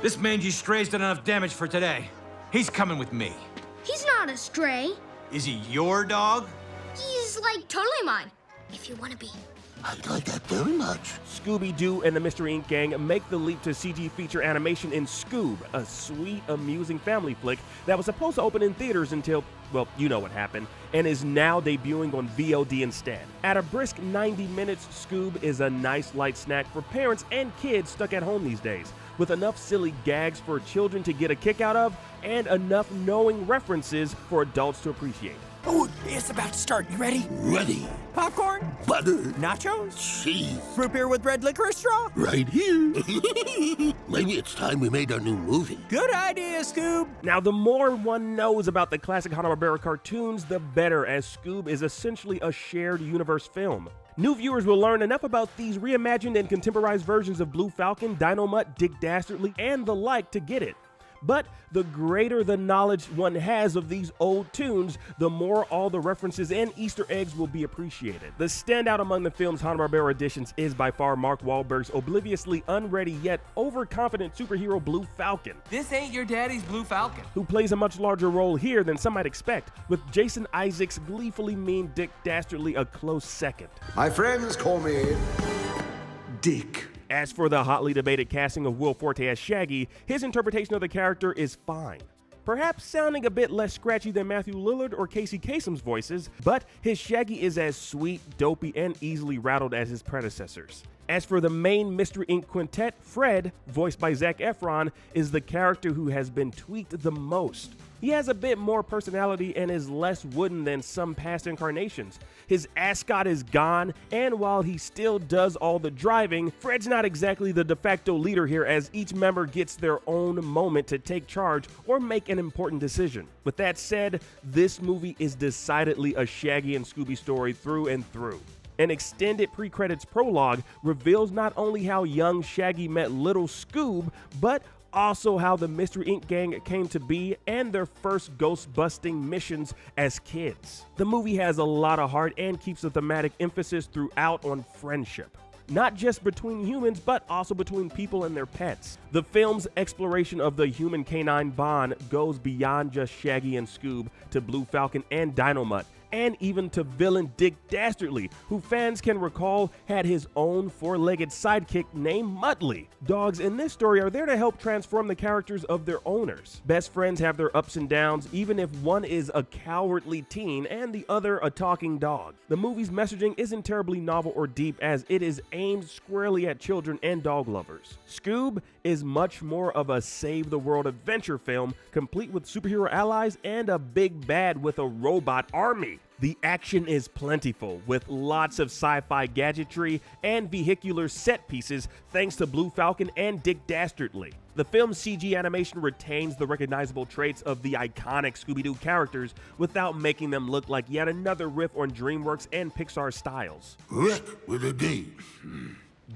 This mangy stray's done enough damage for today. He's coming with me. He's not a stray. Is he your dog? He's, like, totally mine, if you want to be. I'd like that very much. Scooby-Doo and the Mystery Inc. gang make the leap to CG feature animation in Scoob, a sweet, amusing family flick that was supposed to open in theaters until, well, you know what happened, and is now debuting on VOD instead. At a brisk 90 minutes, Scoob is a nice light snack for parents and kids stuck at home these days, with enough silly gags for children to get a kick out of, and enough knowing references for adults to appreciate. Oh, it's about to start. You ready? Ready. Popcorn? Butter. Nachos? Cheese. Root beer with red licorice straw? Right here. Maybe it's time we made our new movie. Good idea, Scoob. Now, the more one knows about the classic Hanna-Barbera cartoons, the better, as Scoob is essentially a shared universe film. New viewers will learn enough about these reimagined and contemporized versions of Blue Falcon, Dynomutt, Dick Dastardly, and the like to get it. But the greater the knowledge one has of these old tunes, the more all the references and Easter eggs will be appreciated. The standout among the film's Hanna-Barbera editions is by far Mark Wahlberg's obliviously unready yet overconfident superhero Blue Falcon. This ain't your daddy's Blue Falcon. Who plays a much larger role here than some might expect, with Jason Isaacs' gleefully mean Dick Dastardly a close second. My friends call me Dick. As for the hotly debated casting of Will Forte as Shaggy, his interpretation of the character is fine. Perhaps sounding a bit less scratchy than Matthew Lillard or Casey Kasem's voices, but his Shaggy is as sweet, dopey, and easily rattled as his predecessors. As for the main Mystery Inc. quintet, Fred, voiced by Zac Efron, is the character who has been tweaked the most. He has a bit more personality and is less wooden than some past incarnations. His ascot is gone, and while he still does all the driving, Fred's not exactly the de facto leader here, as each member gets their own moment to take charge or make an important decision. With that said, this movie is decidedly a Shaggy and Scooby story through and through. An extended pre-credits prologue reveals not only how young Shaggy met little Scoob, but also how the Mystery Inc. gang came to be and their first ghost-busting missions as kids. The movie has a lot of heart and keeps a thematic emphasis throughout on friendship. Not just between humans, but also between people and their pets. The film's exploration of the human-canine bond goes beyond just Shaggy and Scoob to Blue Falcon and Dynomutt, and even to villain Dick Dastardly, who fans can recall had his own four-legged sidekick named Muttley. Dogs in this story are there to help transform the characters of their owners. Best friends have their ups and downs, even if one is a cowardly teen and the other a talking dog. The movie's messaging isn't terribly novel or deep, as it is aimed squarely at children and dog lovers. Scoob is much more of a save-the-world adventure film, complete with superhero allies and a big bad with a robot army. The action is plentiful, with lots of sci-fi gadgetry and vehicular set pieces thanks to Blue Falcon and Dick Dastardly. The film's CG animation retains the recognizable traits of the iconic Scooby-Doo characters without making them look like yet another riff on DreamWorks and Pixar styles. Rick with a D.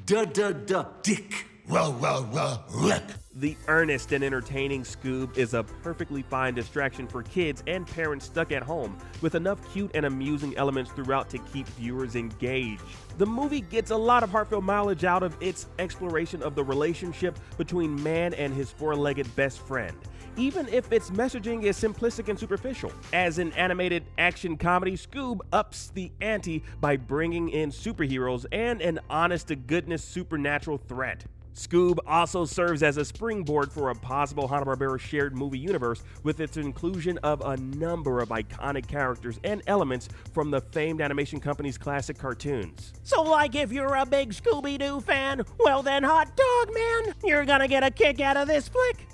Dick. Rick. The earnest and entertaining Scoob is a perfectly fine distraction for kids and parents stuck at home, with enough cute and amusing elements throughout to keep viewers engaged. The movie gets a lot of heartfelt mileage out of its exploration of the relationship between man and his four-legged best friend, even if its messaging is simplistic and superficial. As an animated action comedy, Scoob ups the ante by bringing in superheroes and an honest-to-goodness supernatural threat. Scoob also serves as a springboard for a possible Hanna-Barbera shared movie universe, with its inclusion of a number of iconic characters and elements from the famed animation company's classic cartoons. So like if you're a big Scooby-Doo fan, well then hot dog man, you're gonna get a kick out of this flick.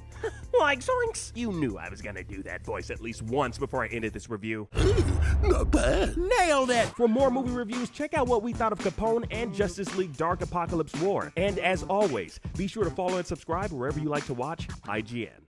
Like zoinks! You knew I was gonna do that voice at least once before I ended this review. Not bad. Nailed it! For more movie reviews, check out what we thought of Capone and Justice League Dark Apocalypse War. And as always, be sure to follow and subscribe wherever you like to watch IGN.